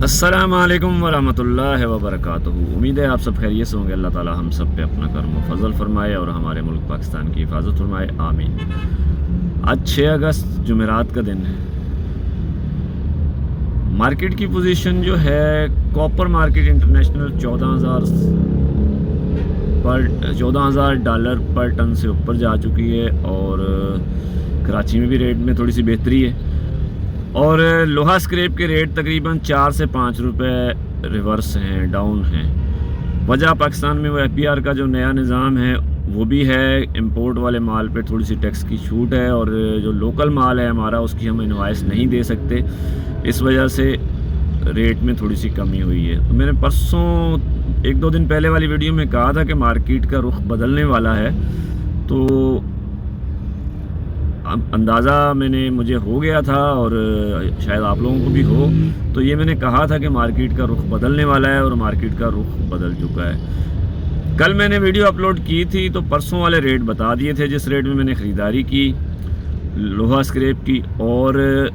अस्सलाम वालेकुम वरहमतुल्लाहि वबरकातुहू। उम्मीद है आप सब खैरियत से होंगे। अल्लाह ताला हम सब पे अपना करम व फजल फरमाए और हमारे मुल्क पाकिस्तान की हिफाजत फरमाए, आमीन। आज 6 अगस्त जुमेरात का दिन है। मार्केट की पोजीशन जो है, कॉपर मार्केट इंटरनेशनल 14,000 डॉलर पर टन से ऊपर जा चुकी है और कराची में भी रेट में थोड़ी सी बेहतरी है। और लोहा स्क्रैप के रेट तकरीबन 4 से 5 रुपए रिवर्स हैं, डाउन हैं। वजह पाकिस्तान में वो FBR का जो नया निज़ाम है वो भी है। इंपोर्ट वाले माल पे थोड़ी सी टैक्स की छूट है और जो लोकल माल है हमारा, उसकी हम इनवाइस नहीं दे सकते। इस वजह से रेट में थोड़ी सी कमी हुई है। तो मैंने परसों 1-2 दिन पहले वाली वीडियो में कहा था कि मार्केट का रुख बदलने वाला है, तो अंदाज़ा मुझे हो गया था और शायद आप लोगों को भी हो। तो ये मैंने कहा था कि मार्केट का रुख बदलने वाला है और मार्केट का रुख बदल चुका है। कल मैंने वीडियो अपलोड की थी तो परसों वाले रेट बता दिए थे जिस रेट में मैंने ख़रीदारी की लोहा स्क्रैप की, और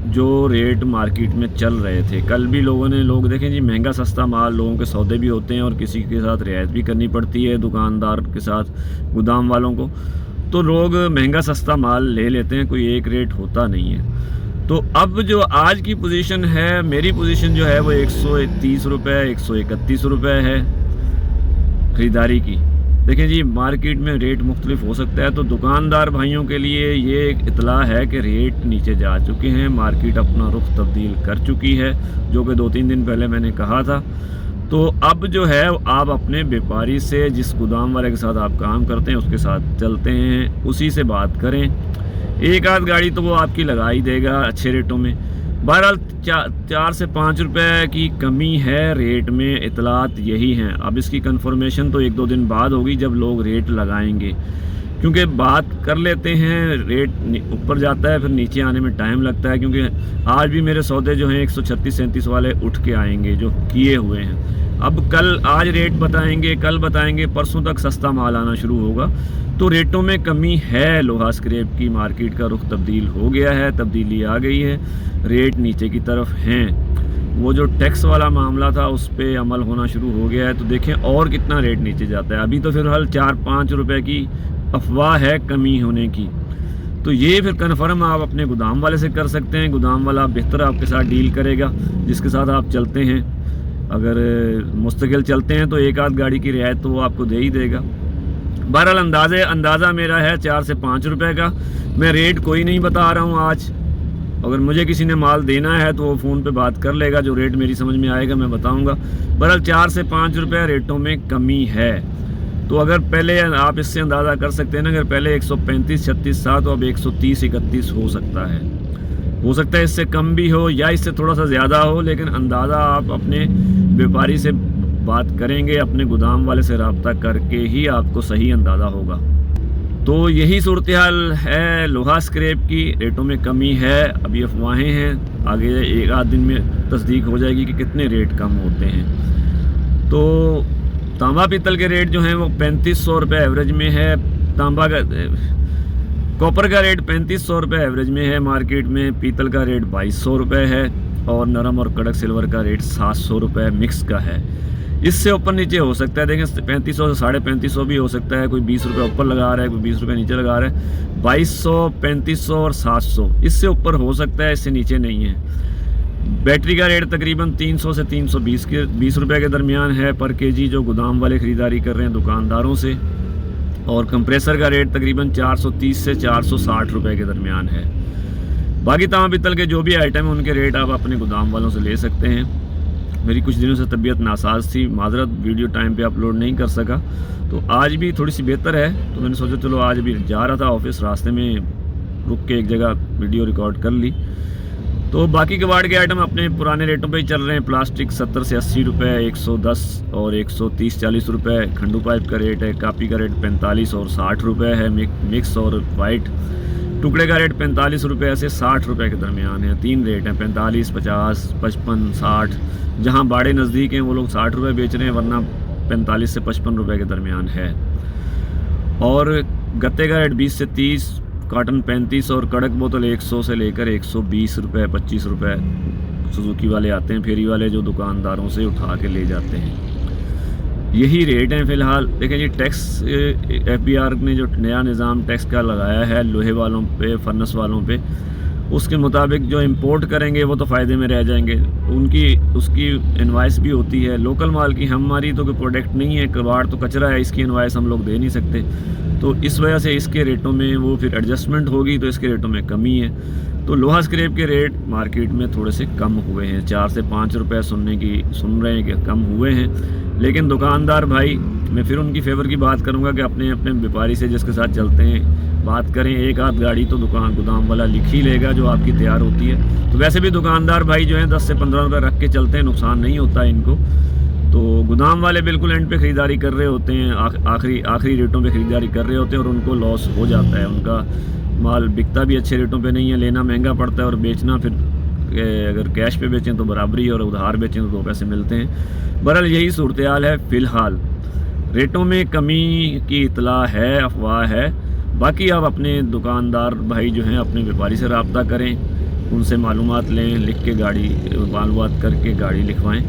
जो रेट मार्केट में चल रहे थे। कल भी लोग देखें जी, महंगा सस्ता माल, लोगों के सौदे भी होते हैं और किसी के साथ रियायत भी करनी पड़ती है, दुकानदार के साथ, गोदाम वालों को। तो लोग महंगा सस्ता माल ले लेते हैं, कोई एक रेट होता नहीं है। तो अब जो आज की पोजीशन है, मेरी पोजीशन जो है वो 130 रुपये 131 रुपये है ख़रीदारी की। देखें जी, मार्केट में रेट मुख्तलिफ हो सकता है, तो दुकानदार भाइयों के लिए ये एक इतला है कि रेट नीचे जा चुके हैं, मार्केट अपना रुख तब्दील कर चुकी है, जो कि 2-3 दिन पहले मैंने कहा था। तो अब जो है आप अपने व्यापारी से, जिस गोदाम वाले के साथ आप काम करते हैं उसके साथ चलते हैं, उसी से बात करें। एक आध गाड़ी तो वो आपकी लगा ही देगा अच्छे रेटों में। बहरहाल 4 से 5 रुपए की कमी है रेट में, इतलात यही हैं। अब इसकी कंफर्मेशन तो 1-2 दिन बाद होगी जब लोग रेट लगाएंगे, क्योंकि बात कर लेते हैं, रेट ऊपर जाता है फिर नीचे आने में टाइम लगता है। क्योंकि आज भी मेरे सौदे जो हैं 136-37 वाले उठ के आएंगे जो किए हुए हैं। अब आज रेट बताएंगे, कल बताएंगे, परसों तक सस्ता माल आना शुरू होगा। तो रेटों में कमी है। लोहा स्क्रैप की मार्केट का रुख तब्दील हो गया है, तब्दीली आ गई है, रेट नीचे की तरफ हैं। वो जो टैक्स वाला मामला था उस पर अमल होना शुरू हो गया है, तो देखें और कितना रेट नीचे जाता है। अभी तो फिलहाल 4-5 रुपए की अफवाह है कमी होने की। तो ये फिर कन्फर्म आप अपने गोदाम वाले से कर सकते हैं। गोदाम वाला बेहतर आपके साथ डील करेगा, जिसके साथ आप चलते हैं। अगर मुस्तकिल चलते हैं तो एक आध गाड़ी की रियायत तो वो आपको दे ही देगा। बहरहाल अंदाज़ा मेरा है 4 से 5 रुपए का। मैं रेट कोई नहीं बता रहा हूँ आज। अगर मुझे किसी ने माल देना है तो वो फ़ोन पे बात कर लेगा, जो रेट मेरी समझ में आएगा मैं बताऊँगा। बहरहाल 4 से 5 रुपये रेटों में कमी है। तो अगर पहले आप इससे अंदाज़ा कर सकते हैं ना, अगर पहले 135-36 था तो अब 130-31 हो सकता है इससे कम भी हो या इससे थोड़ा सा ज़्यादा हो, लेकिन अंदाज़ा आप अपने व्यापारी से बात करेंगे, अपने गोदाम वाले से रब्ता करके ही आपको सही अंदाज़ा होगा। तो यही सूरत हाल है लोहा स्क्रैप की। रेटों में कमी है, अभी अफवाहें हैं, आगे 1-8 दिन में तस्दीक हो जाएगी कि कितने रेट कम होते हैं। तो तांबा पीतल के रेट जो हैं वो 3500 रुपये एवरेज में है। कॉपर का रेट 3500 रुपये एवरेज में है मार्केट में। पीतल का रेट 2200 रुपये है और नरम और कड़क सिल्वर का रेट 700 रुपये मिक्स का है। इससे ऊपर नीचे हो सकता है, देखें 3500 से 3550 भी हो सकता है। कोई 20 रुपये ऊपर लगा रहा है, कोई 20 रुपये नीचे लगा रहा है। 2200, 3500 और 700 इससे ऊपर हो सकता है, इससे नीचे नहीं है। बैटरी का रेट तकरीबन 300 से 320 रुपये के दरमियान है पर केजी, जो गोदाम वाले ख़रीदारी कर रहे हैं दुकानदारों से। और कंप्रेसर का रेट तकरीबन 430 से 460 रुपये के दरमियान है। बाकी तांबा पीतल के जो भी आइटम हैं उनके रेट आप अपने गोदाम वालों से ले सकते हैं। मेरी कुछ दिनों से तबीयत नासाज थी, माजरत वीडियो टाइम पे अपलोड नहीं कर सका। तो आज भी थोड़ी सी बेहतर है, तो मैंने सोचा चलो आज भी जा रहा था ऑफिस, रास्ते में रुक के एक जगह वीडियो रिकॉर्ड कर ली। तो बाकी कबाड़ के आइटम अपने पुराने रेटों पे ही चल रहे हैं। प्लास्टिक 70 से 80 रुपये, 110 और 130-40 रुपये। खंडू पाइप का रेट है। कापी का रेट 45 और 60 रुपये है, मिक्स और वाइट। टुकड़े का रेट 45 रुपये से 60 रुपये के दरमियान है। 3 रेट हैं, 45, 50, 55, 60। जहाँ बाड़े नज़दीक हैं वो लोग 60 रुपये बेच रहे हैं, वरना 45 से 55 रुपये के दरमियान है। और गत्ते का रेट 20 से 30, कॉटन 35 और कड़क बोतल 100 से लेकर 120 रुपये 25 रुपये सुजुकी वाले आते हैं, फेरी वाले जो दुकानदारों से उठा के ले जाते हैं। यही रेट हैं फ़िलहाल। देखें जी, टैक्स FBR ने जो नया निज़ाम टैक्स का लगाया है लोहे वालों पे, फर्नेस वालों पे, उसके मुताबिक जो इंपोर्ट करेंगे वो तो फ़ायदे में रह जाएंगे। उसकी इनवाइस भी होती है लोकल माल की। हमारी तो कोई प्रोडक्ट नहीं है, कबाड़ तो कचरा है, इसकी इनवाइस हम लोग दे नहीं सकते। तो इस वजह से इसके रेटों में वो फिर एडजस्टमेंट होगी, तो इसके रेटों में कमी है। तो लोहा स्क्रैप के रेट मार्केट में थोड़े से कम हुए हैं, 4 से 5 रुपये सुन रहे हैं कि कम हुए हैं। लेकिन दुकानदार भाई, मैं फिर उनकी फेवर की बात करूंगा कि अपने अपने व्यापारी से जिसके साथ चलते हैं बात करें। एक आध गाड़ी तो गोदाम वाला लिख ही लेगा जो आपकी तैयार होती है। तो वैसे भी दुकानदार भाई जो हैं 10 से 15 रुपये रख के चलते हैं, नुकसान नहीं होता है इनको। तो गोदाम वाले बिल्कुल एंड पे ख़रीदारी कर रहे होते हैं, आखिरी रेटों पे ख़रीदारी कर रहे होते हैं, और उनको लॉस हो जाता है। उनका माल बिकता भी अच्छे रेटों पे नहीं है, लेना महंगा पड़ता है, और बेचना फिर अगर कैश पे बेचें तो बराबरी, और उधार बेचें तो 2 पैसे मिलते हैं। बहरहाल यही सूरत हाल है फ़िलहाल। रेटों में कमी की इतला है, अफवाह है। बाकी आप अपने दुकानदार भाई जो हैं अपने व्यापारी से रब्ता करें, उनसे मालूमात लें, लिख के मालूमात करके गाड़ी लिखवाएं।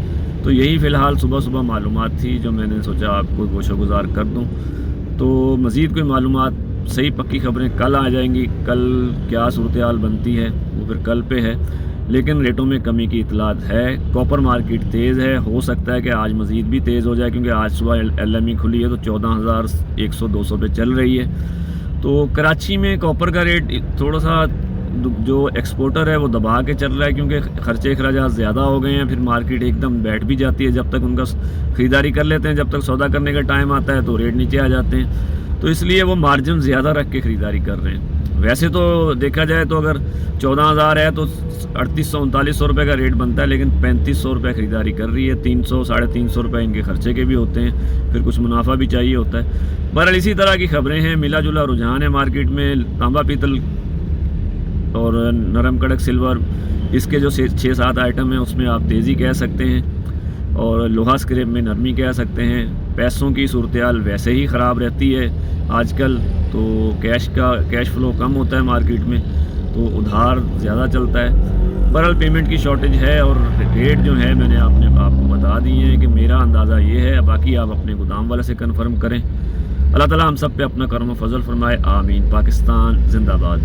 तो यही फ़िलहाल सुबह मालूमात थी जो मैंने सोचा आपको गोशोगुजार कर दूं। तो मज़ीद कोई मालूमात, सही पक्की खबरें कल आ जाएंगी। कल क्या सूरत हाल बनती है वो फिर कल पे है, लेकिन रेटों में कमी की इतलात है। कॉपर मार्केट तेज़ है, हो सकता है कि आज मज़ीद भी तेज़ हो जाए, क्योंकि आज सुबह LME खुली है तो 14,100-200 पे चल रही है। तो कराची में कॉपर का रेट थोड़ा सा जो एक्सपोर्टर है वो दबा के चल रहा है, क्योंकि ख़र्चे अखराजात ज़्यादा हो गए हैं। फिर मार्केट एकदम बैठ भी जाती है, जब तक उनका ख़रीदारी कर लेते हैं, जब तक सौदा करने का टाइम आता है तो रेट नीचे आ जाते हैं। तो इसलिए वो मार्जिन ज़्यादा रख के ख़रीदारी कर रहे हैं। वैसे तो देखा जाए तो अगर 14,000 है तो 3800-3900 रुपये का रेट बनता है, लेकिन 3500 रुपये ख़रीदारी कर रही है। 300-350 रुपये इनके खर्चे के भी होते हैं, फिर कुछ मुनाफा भी चाहिए होता है। बहरहाल इसी तरह की खबरें हैं, मिला जुला रुझान है मार्केट में। तांबा पीतल और नरम कड़क सिल्वर, इसके जो 6-7 आइटम हैं उसमें आप तेज़ी कह सकते हैं, और लोहा स्क्रैप में नरमी कह सकते हैं। पैसों की सूरत हाल वैसे ही ख़राब रहती है आजकल, तो कैश फ्लो कम होता है मार्केट में, तो उधार ज़्यादा चलता है। बहरहाल पेमेंट की शॉर्टेज है, और रेट जो है मैंने आपको बता दिए हैं कि मेरा अंदाज़ा ये है। बाकी आप अपने गोदाम वाले से कन्फर्म करें। अल्लाह ताला हम सब पे अपना करम व फजल फरमाए। आमीन। पाकिस्तान जिंदाबाद।